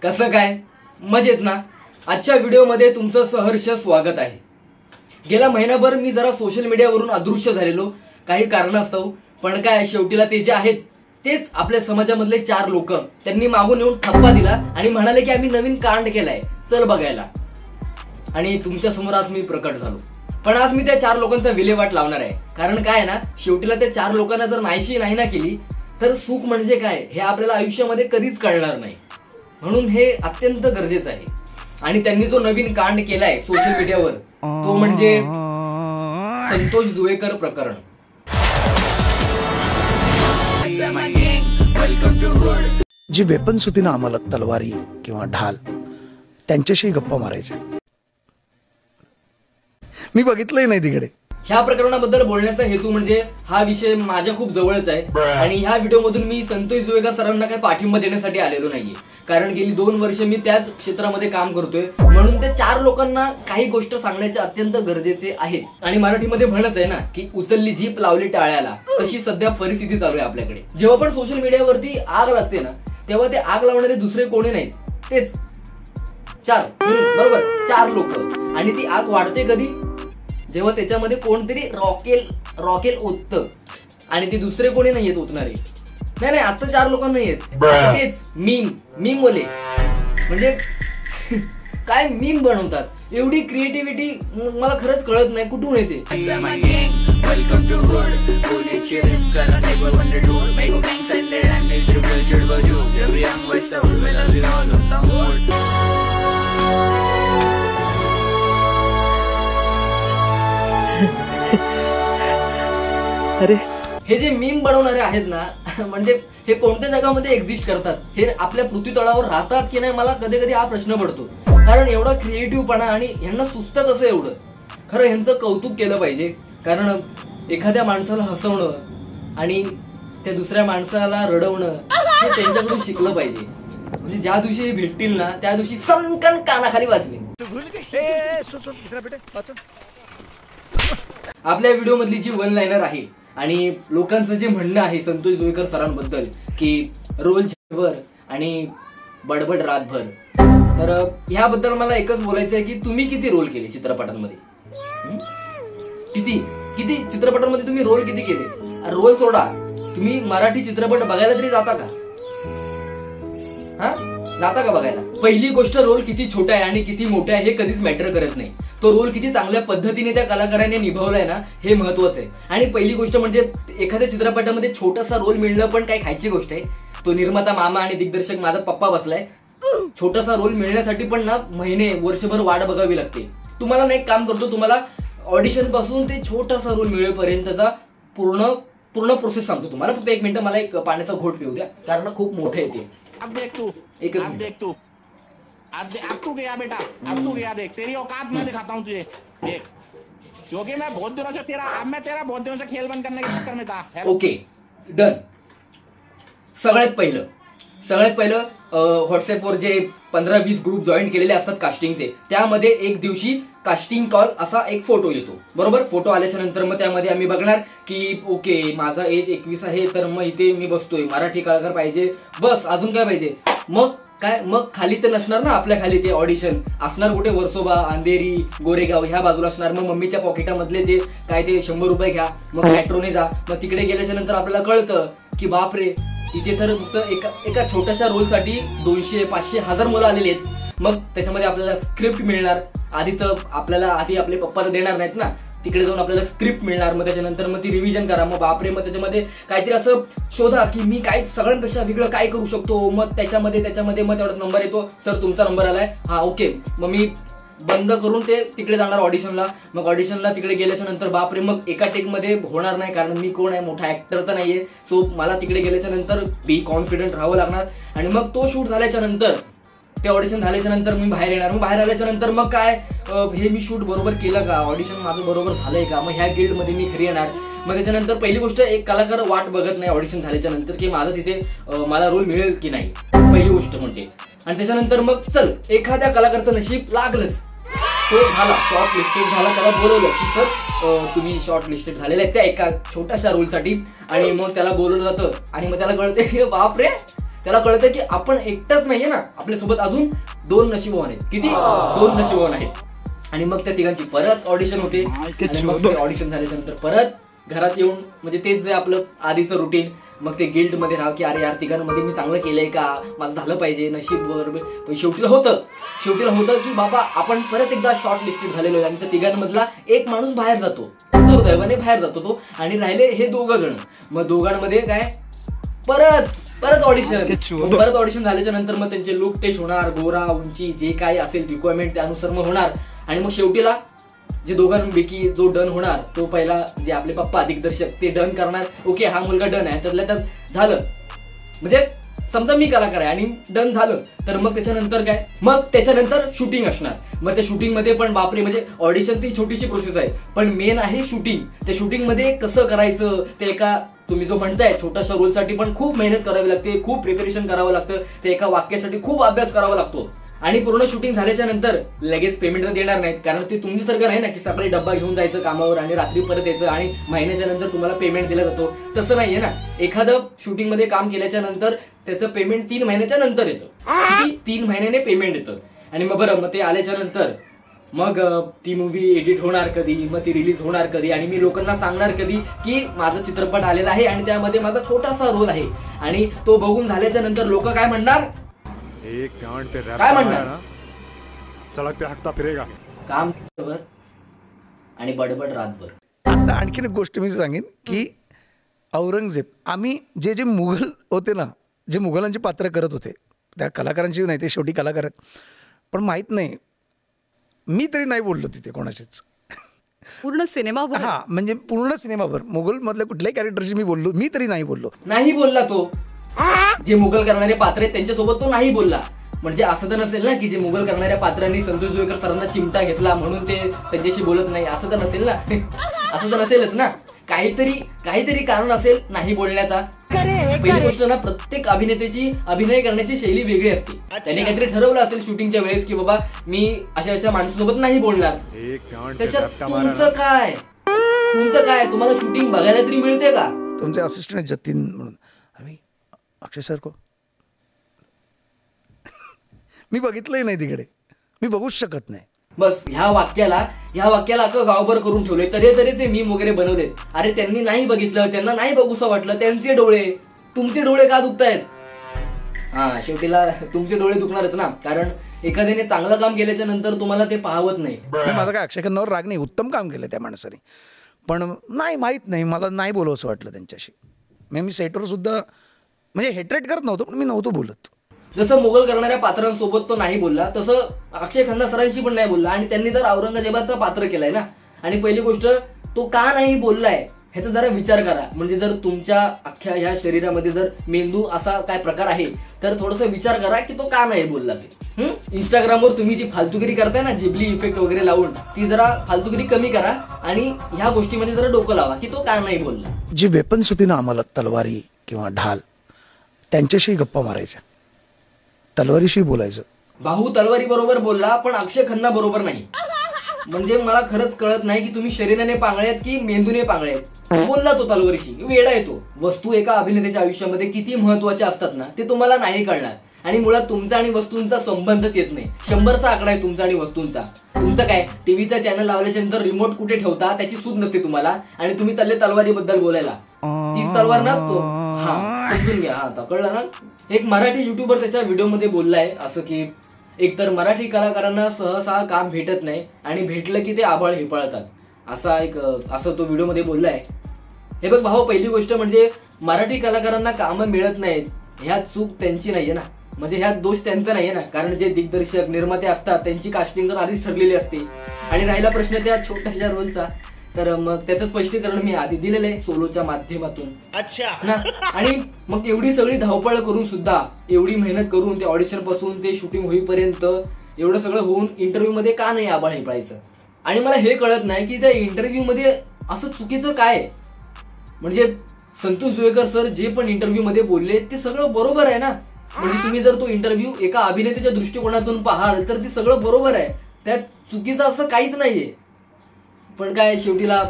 कसं काय? मजेत ना? आजच्या व्हिडिओमध्ये तुमचं सहर्ष स्वागत आहे. गेला महिनाभर मी जरा सोशल मीडियावरून अदृश्य झालेलो काही कारणास्तव, पण काय शेवटीला ते जे आहेत तेच आपल्या समाजामधले 4 लोक त्यांनी मागून येऊन थप्पा दिला आणि म्हणाले की आम्ही नवीन कांड केलाय, चल बघायला. आणि तुमच्या समोर आज मी प्रकट झालो. पण आज मी त्या 4 लोकांचा विल्हेवाट लावणार आहे. कारण काय ना, शेवटीला त्या 4 लोकांना जर नाहीशी नाही ना केली तर सुख म्हणजे काय हे आपल्याला आयुष्यामध्ये कधीच कळणार नाही. म्हणून हे अत्यंत गरजेचं आहे. आणि त्यांनी जो नवीन कांड केलाय सोशल मीडियावर तो म्हणजे संतोष जुवेकर प्रकरण. जी वेपन्स होती ना आम्हाला, तलवारी किंवा ढाल, त्यांच्याशी गप्पा मारायच्या. मी बघितलंय नाही तिकडे. ह्या प्रकरणाबद्दल बोलण्याचा हेतू म्हणजे हा विषय माझ्या खूप जवळच आहे आणि ह्या व्हिडिओमधून मी संतोष जुवेकर सरांना काही पाठिंबा देण्यासाठी आलेलो नाहीये. कारण गेली 2 वर्ष मी त्याच क्षेत्रामध्ये काम करतोय, म्हणून त्या 4 लोकांना काही गोष्ट सांगण्याचे अत्यंत गरजेचे आहेत. आणि मराठीमध्ये म्हणच आहे ना की उचलली जीप लावली टाळ्याला, तशी सध्या परिस्थिती चालू आहे आपल्याकडे. जेव्हा पण सोशल मीडियावरती आग लागते ना, तेव्हा ते आग लावणारे दुसरे कोणी नाहीत, तेच 4 बरोबर 4 लोक. आणि ती आग वाढते कधी? जेव्हा त्याच्यामध्ये कोणतरी रॉकेल ओततं. आणि ते दुसरे कोणी नाहीयेत ओतणारे. नाही आता 4 लोक नाहीयेत, तेच मीम वाले. म्हणजे काय मीम बनवतात, एवढी क्रिएटिव्हिटी मला खरंच कळत नाही कुठून येते. अरे हे जे मीम बनवणारे आहेत ना, म्हणजे हे कोणत्या जगामध्ये एक्झिस्ट करतात, हे आपल्या पृथ्वी तळावर राहतात की नाही, मला कधी कधी हा प्रश्न पडतो. कारण एवढा क्रिएटिव्हपणा आणि ह्यांना सुचतं कसं एवढं. खरं ह्यांचं कौतुक केलं पाहिजे. कारण एखाद्या माणसाला हसवणं आणि त्या दुसऱ्या माणसाला रडवणं हे त्यांच्याकडून शिकलं पाहिजे. म्हणजे ज्या दिवशी हे भेटतील ना त्या दिवशी संकन कानाखाली वाजवेन. आपल्या व्हिडिओ मधली जी वन लाईनर आहे आणि लोकांचं जे म्हणणं आहे संतोष जुवेकर सरांबद्दल की रोल भर आणि बडबड रातभर, तर ह्याबद्दल मला एकच बोलायचं आहे की तुम्ही किती रोल केले चित्रपटांमध्ये? किती चित्रपटांमध्ये तुम्ही रोल किती केले? रोल सोडा, तुम्ही मराठी चित्रपट बघायला तरी जाता का? जाता का बघायला? पहिली गोष्ट, रोल किती छोटा आहे आणि किती मोठा आहे हे कधीच मॅटर करत नाही. तो रोल किती चांगल्या पद्धतीने त्या कलाकाराने निभावलाय ना हे महत्वाचं आहे. आणि पहिली गोष्ट म्हणजे एखाद्या चित्रपटामध्ये छोटासा रोल मिळणं पण काय खायची गोष्ट आहे. तो निर्माता मामा आणि दिग्दर्शक माझा पप्पा बसलाय. छोटासा रोल मिळण्यासाठी पण ना महिने वर्षभर वाट बघावी लागते. तुम्हाला ना एक काम करतो, तुम्हाला ऑडिशन पासून ते छोटासा रोल मिळेपर्यंतचा पूर्ण प्रोसेस सांगतो तुम्हाला. फक्त 1 मिनिट मला एक पाण्याचा घोट पिऊ द्या, कारण खूप मोठं येते. अब देख तू, अब तू गया बेटा, अब तू गया. देख तेरी औकात मैं दिखाता हूँ तुझे. देख, क्योंकि मैं बहुत दिनों से तेरा बहुत दिनों से खेल बंद करने के चक्कर में था. Okay done. सगळ्यात पहिलं व्हॉट्सअपवर जे 15-20 ग्रुप जॉईन केलेले असतात कास्टिंगचे, त्यामध्ये एक दिवशी कास्टिंग कॉल असा एक फोटो येतो. बरोबर, फोटो आल्याच्या नंतर मग त्यामध्ये आम्ही बघणार की ओके माझा एज 21 आहे, तर मग इथे मी बसतोय, मराठी कलाकार पाहिजे, बस अजून काय पाहिजे. मग खाली तर नसणार ना, आपल्या खाली ते ऑडिशन असणार कुठे, वर्सोबा, अंधेरी, गोरेगाव ह्या बाजूला असणार. मग मम्मीच्या पॉकेटामधले ते 100 रुपये घ्या, मग मेट्रोने जा. मग तिकडे गेल्याच्या नंतर आपल्याला कळतं की बापरे, इथे तर फक्त एका छोट्याशा रोलसाठी 200, 500, 1000 मुलं आलेली आहेत. मग त्याच्यामध्ये आपल्याला स्क्रिप्ट मिळणार. आधी आपले पप्पा तर देणार नाहीत ना, तिकडे जाऊन आपल्याला स्क्रिप्ट मिळणार. मग त्याच्यानंतर मग ती रिव्हिजन करा. मग बापरे, मग त्याच्यामध्ये काहीतरी असं शोधा की मी काय सगळ्यांपेक्षा वेगळं काय करू शकतो. मग त्याच्यामध्ये मग तेवढा नंबर येतो, सर तुमचा नंबर आलाय, हा ओके. मग मी बंद करून ते तिकडे जाणार ऑडिशनला. मग ऑडिशनला तिकडे गेल्याच्या नंतर बापरे, मग एका टेक मध्ये होणार नाही, कारण मी कोण आहे, मोठा ऍक्टर तर नाहीये. सो मला तिकडे गेल्याच्या नंतर बी कॉन्फिडंट राहावं लागणार. आणि मग तो शूट झाल्याच्या नंतर, ते ऑडिशन झाल्याच्या नंतर मी बाहेर येणार. मग बाहेर आल्याच्या नंतर मग काय, हे मी शूट बरोबर केलं का, ऑडिशन माझं बरोबर झालंय का, मग ह्या गिल्ड मध्ये मी घरी येणार. मग त्याच्यानंतर पहिली गोष्ट, एक कलाकार वाट बघत नाही ऑडिशन झाल्याच्या नंतर की मला तिथे मला रोल मिळेल की नाही, पहिली गोष्ट म्हणजे. आणि त्याच्यानंतर मग चल एखाद्या कलाकारचं नशीब लागलंच, तो झाला शॉर्ट लिस्टेड झाला, त्याला बोलवलं की सर तुम्ही शॉर्ट लिस्टेड झालेले आहेत त्या एका छोट्याशा रोलसाठी. आणि मग त्याला बोलवलं जातं आणि मग त्याला कळते की बापरे त्याला कळतं की आपण एकटाच नाहीये ना, आपल्यासोबत अजून 2 नशीबवान आहेत. किती? 2 नशीबवान आहेत. आणि मग त्या तिघांची परत ऑडिशन होते आणि मग ते ऑडिशन झाल्याच्या नंतर परत घरात येऊन म्हणजे तेच जे आपलं आधीचं रुटीन, मग ते गिल्ट मध्ये राहा की अरे यार तिघांमध्ये मी चांगलं केलंय का, माझं झालं पाहिजे, नशीब बरोबर. शेवटीला होतं की बाबा आपण परत एकदा शॉर्ट लिस्टेड झालेलो आहे आणि त्या तिघांमधला एक माणूस बाहेर जातो, दुर्दैवाने बाहेर जातो तो, आणि राहिले हे 2 जण. मग दोघांमध्ये काय परत ऑडिशन झाल्याच्या नंतर मग त्यांचे लुक टेस्ट होणार, गोरा उंची जे काय असेल रिक्वायरमेंट त्यानुसार मग होणार. आणि मग शेवटीला जे दोघांपैकी जो डन होणार तो पहिला जे आपले पप्पा दिग्दर्शक ते डन करणार, ओके हा मुलगा डन आहे, त्यातल्या त्यात झालं. म्हणजे समजा मी कलाकार आहे आणि डन झालं तर मग त्याच्यानंतर काय, मग त्याच्यानंतर शूटिंग असणार. मग त्या शूटिंग मध्ये पण बापरे, म्हणजे ऑडिशन ती छोटीशी प्रोसेस आहे पण मेन आहे शूटिंग. त्या शूटिंग मध्ये कसं करायचं ते एका तुम्ही जो म्हणताय छोट्याशा रोलसाठी पण खूप मेहनत करावी लागते, खूप प्रिपरेशन करावं लागतं, ते एका वाक्यासाठी खूप अभ्यास करावा लागतो. आणि पूर्ण शूटिंग झाल्याच्या नंतर लगेच पेमेंट तर देणार नाहीत, कारण ते तुमच्यासारखं नाही ना की सकाळी डब्बा घेऊन जायचं कामावर आणि रात्री परत यायचं आणि महिन्याच्या नंतर तुम्हाला पेमेंट दिला जातो. तसं नाहीये ना. एखादं शूटिंग मध्ये काम केल्याच्या नंतर त्याचं पेमेंट 3 महिन्याच्या नंतर येतं. 3 महिन्याने पेमेंट येतं. आणि मग बरं, मग ते आल्याच्या नंतर मग ती मूवी एडिट होणार कधी, मग ती रिलीज होणार कधी, आणि मी लोकांना सांगणार कधी की माझा चित्रपट आलेला आहे आणि त्यामध्ये माझा छोटासा रोल आहे. आणि तो बघून झाल्याच्या नंतर लोक काय म्हणणार, काय म्हणणार, सडक पे हकता फिरेगा, काम आणि बडबड रातभर. आता आणखीन एक गोष्ट मी सांगेन की औरंगजेब, आम्ही जे मुघल होते ना, जे मुघलांची पात्र करत होते त्या कलाकारांची नाही, ते शेवटी कलाकार आहेत, पण माहीत नाही, मी तरी नाही बोललो तिथे कोणाशीच पूर्ण सिनेमावर. हा, म्हणजे पूर्ण सिनेमावर मुघल मधल्या कुठल्याही कॅरेक्टरशी मी तरी नाही बोललो. नाही बोलला तो. जे मुघल करणारे पात्र आहेत त्यांच्यासोबत तो नाही बोलला. म्हणजे असं तर नसेल ना की जे मुघल करणाऱ्या पात्रांनी संतोष जुवेकर सरांना चिमटा घेतला म्हणून ते त्यांच्याशी बोलत नाही, असं तर नसेल ना. असं तर नसेलच ना. काहीतरी कारण असेल नाही बोलण्याचा. पहिली गोष्ट ना, प्रत्येक अभिनेत्याची अभिनय करण्याची शैली वेगळी असते. त्याने काहीतरी ठरवलं असेल शूटिंगच्या वेळेस की बाबा मी अशा माणसासोबत नाही बोलणार. त्याच्यात तुमचं काय, तुम्हाला शूटिंग बघायला तरी मिळते का? तुमचे असिस्टंट जतीन म्हणून, अक्षय सर को मी बघितलंही नाही तिकडे, मी बघूच शकत नाही. बस ह्या वाक्याला अख्खं गावभर करून ठेवले, तऱ्हेचे मीम वगैरे बनवलेत. अरे त्यांनी नाही बघितलं, त्यांना नाही बघूसं वाटलं, त्यांचे डोळे, तुमचे डोळे का दुखतायत? हा, शेवटीला तुमचे डोळे दुखणारच ना, कारण एखाद्याने चांगलं काम केल्याच्या नंतर तुम्हाला ते पाहवत नाही. माझा काय अक्षय खन्नावर राग नाही, उत्तम काम केलं त्या माणसाने, पण नाही, माहीत नाही, मला नाही बोलावं असं वाटलं त्यांच्याशी. मी सेटवर सुद्धा म्हणजे हेट्रेट करत नव्हतो, पण मी नव्हतो बोलत. जसं मुघल करणाऱ्या पात्रांसोबत तो नाही बोलला, तसं अक्षय खन्ना सरांशी पण नाही बोलला. आणि त्यांनी तर औरंगजेबाचं पात्र केलंय ना. आणि पहिली गोष्ट, तो का नाही बोललाय ह्याचा जरा विचार करा. म्हणजे जर तुमच्या अख्ख्या ह्या शरीरामध्ये जर मेंदू असा काय प्रकार आहे तर थोडासा विचार करा की तो का नाही बोलला ते. इंस्टाग्रामवर तुम्ही जी फालतुगिरी करताय ना, जिबली इफेक्ट वगैरे लावून, ती जरा फालतुगिरी कमी करा आणि ह्या गोष्टीमध्ये जरा डोकं लावा की तो का नाही बोलला. जी वेपन्स होती ना आम्हाला, तलवारी किंवा ढाल, त्यांच्याशी गप्पा मारायच्या, तलवारीशी बोलायचं. भाऊ तलवारी बरोबर बोलला पण अक्षय खन्ना बरोबर नाही. म्हणजे मला खरंच कळत नाही की तुम्ही शरीराने पांगळेत की मेंदूने पांगळेत. बोलला तो तलवारीशी, वेडा येतो. वस्तू एका अभिनेत्याच्या आयुष्यामध्ये किती महत्वाच्या असतात ना, ते तुम्हाला नाही कळणार. आणि मुळात तुमचा आणि वस्तूंचा संबंधच येत नाही. 100चा आकडा आहे तुमचा आणि वस्तूंचा. तुमचं काय, टीव्हीचा चॅनल लावल्याच्या नंतर रिमोट कुठे ठेवता त्याची सूद नसते तुम्हाला, आणि तुम्ही चालले तलवारी बद्दल बोलायला. तीच तलवार ना तो. हा, समजून घ्या. हा, आता कळलं ना. एक मराठी युट्यूबर त्याच्या व्हिडिओमध्ये बोललाय असं की एकतर मराठी कलाकारांना सहसा काम भेटत नाही आणि भेटलं की ते आभाळ हिपळतात, असं तो व्हिडिओमध्ये बोललाय. हे बघ भाऊ, पहिली गोष्ट म्हणजे मराठी कलाकारांना कामं मिळत नाहीत ह्यात चूक त्यांची नाहीये ना. म्हणजे ह्यात दोष त्यांचा नाहीये ना, कारण जे दिग्दर्शक निर्माते असतात त्यांची कास्टिंग तर आधीच ठरलेली असते. आणि राहिला प्रश्न त्या छोट्याशा रोलचा, तर मग त्याचं स्पष्टीकरण मी आधी दिलेलं आहे सोलोच्या माध्यमातून. अच्छा ना. आणि मग एवढी सगळी धावपळ करून सुद्धा, एवढी मेहनत करून ते ऑडिशन पासून ते शूटिंग होईपर्यंत एवढं सगळं होऊन इंटरव्ह्यू मध्ये का नाही आभाळ हिपळायचं? आणि मला हे कळत नाही की त्या इंटरव्ह्यू मध्ये असं चुकीचं काय. म्हणजे संतोष जुवेकर सर जे पण इंटरव्ह्यू मध्ये बोलले ते सगळं बरोबर आहे ना. म्हणजे तुम्ही जर तो इंटरव्ह्यू एका अभिनेत्याच्या दृष्टिकोनातून पाहाल तर ते सगळं बरोबर आहे, त्यात चुकीचं असं काहीच नाहीये. पण काय, शेवटीला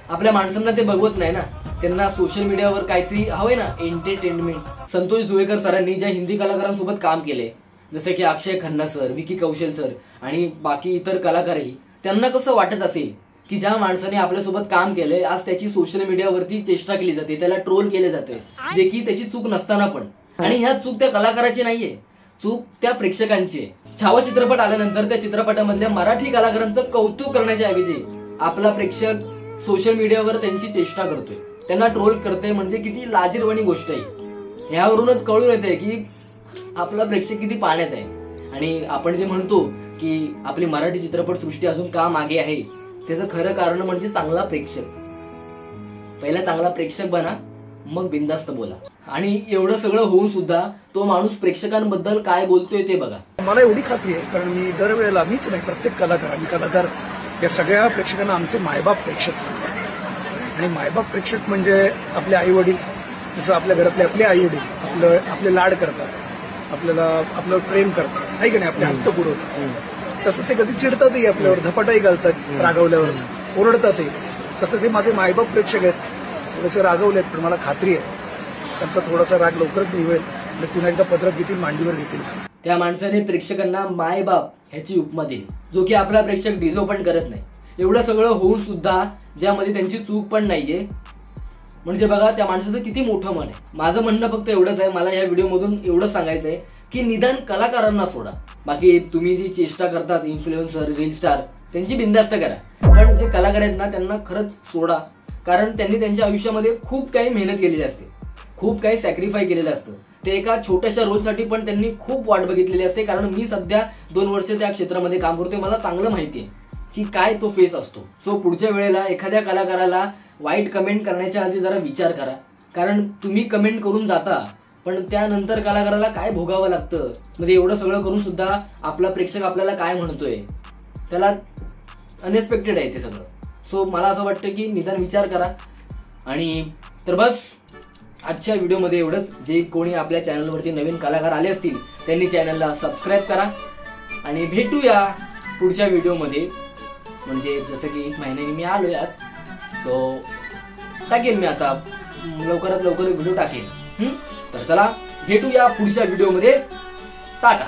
आपल्या माणसांना ते बघवत नाही ना. त्यांना सोशल मीडियावर काहीतरी हवंय ना एंटरटेनमेंट. संतोष जुवेकर सरांनी ज्या हिंदी कलाकारांसोबत काम केले, जसे की अक्षय खन्ना सर, विकी कौशल सर आणि बाकी इतर कलाकारही, त्यांना कसं वाटत असेल की ज्या माणसाने आपल्यासोबत काम केलंय आज त्याची सोशल मीडियावरती चेष्टा केली जाते, त्याला ट्रोल केले जाते, जे की त्याची चूक नसताना पण. आणि ह्या चूक त्या कलाकाराची नाहीये, चूक त्या प्रेक्षकांची आहे. छावा चित्रपट आल्यानंतर त्या चित्रपटामधल्या मराठी कलाकारांचं कौतुक करण्याच्या ऐवजी आपला प्रेक्षक सोशल मीडियावर त्यांची चेष्टा करतोय, त्यांना ट्रोल करतोय. म्हणजे किती लाजिरवाणी गोष्ट आहे. ह्यावरूनच कळून येते की आपला प्रेक्षक किती पाण्यात आहे. आणि आपण जे म्हणतो की आपली मराठी चित्रपटसृष्टी अजून का मागे आहे, त्याचं खरं कारण म्हणजे चांगला प्रेक्षक. पहिला चांगला प्रेक्षक बना, मग बिनधास्त बोला. आणि एवढं सगळं होऊन सुद्धा तो माणूस प्रेक्षकांबद्दल काय बोलतोय ते बघा. मला एवढी खात्री आहे, कारण मी दरवेळेला, मीच नाही प्रत्येक कलाकार, आम्ही कलाकार या सगळ्या प्रेक्षकांना आमचे मायबाप प्रेक्षक म्हणतात. आणि मायबाप प्रेक्षक म्हणजे आपले आई वडील, जसं आपल्या घरातले आपले आई वडील आपले लाड करतात, आपल्याला आपलं प्रेम करतात, नाही की नाही, आपले हट्ट पुरवतात. तसं ते कधी चिडतातही आपल्यावर, धपाटाही घालतात रागवल्यावर, ओरडतातही. तसंच हे माझे मायबाप प्रेक्षक आहेत, थोडेसे रागवले आहेत, पण मला खात्री आहे त्यांचा थोडासा राग लवकरच निघेल आणि पुन्हा एकदा पदरात घेतील, मांडीवर घेतील. त्या माणसाने प्रेक्षकांना मायबाप ह्याची उपमा दिली, जो की आपला प्रेक्षक डिझर्व पण करत नाही. एवढं सगळं होऊन सुद्धा ज्यामध्ये त्यांची चूक पण नाहीये, म्हणजे बघा त्या माणसाचं किती मोठं मन आहे. माझं म्हणणं फक्त एवढंच आहे, मला या व्हिडिओमधून एवढंच सांगायचं आहे की निदान कलाकारांना सोडा. बाकी तुम्ही जी चेष्टा करतात इन्फ्लुएन्सर, रील स्टार, त्यांची बिनधास्त करा, पण जे कलाकार आहेत ना त्यांना खरंच सोडा. कारण त्यांनी त्यांच्या आयुष्यामध्ये खूप काही मेहनत केलेली असते, खूप काही सॅक्रिफाय केलेलं असतं. ते एका छोट्याशा रोलसाठी पण त्यांनी खूप वाट बघितलेली असते. कारण मी सध्या 2 वर्ष त्या क्षेत्रामध्ये काम करतोय, मला चांगलं माहिती आहे की काय तो फेस असतो. सो पुढच्या वेळेला एखाद्या कलाकाराला वाईट कमेंट करण्याच्या आधी जरा विचार करा. कारण तुम्ही कमेंट करून जाता, पण त्यानंतर कलाकाराला काय भोगावं लागतं. म्हणजे एवढं सगळं करून सुद्धा आपला प्रेक्षक आपल्याला काय म्हणतोय, त्याला अनएक्सपेक्टेड आहे ते सगळं. सो मला असं वाटतं की निदान विचार करा. आणि तर बस आजच्या व्हिडिओमध्ये एवढंच. जे कोणी आपल्या चॅनलवरती नवीन कलाकार आले असतील त्यांनी चॅनलला सबस्क्राईब करा आणि भेटूया पुढच्या व्हिडिओमध्ये. म्हणजे जसं की 1 महिन्याने मी आलोय आज, सो टाकेन मी आता लवकरात लवकर व्हिडिओ टाकेन. तर चला भेटूया पुढच्या व्हिडिओमध्ये. टाटा.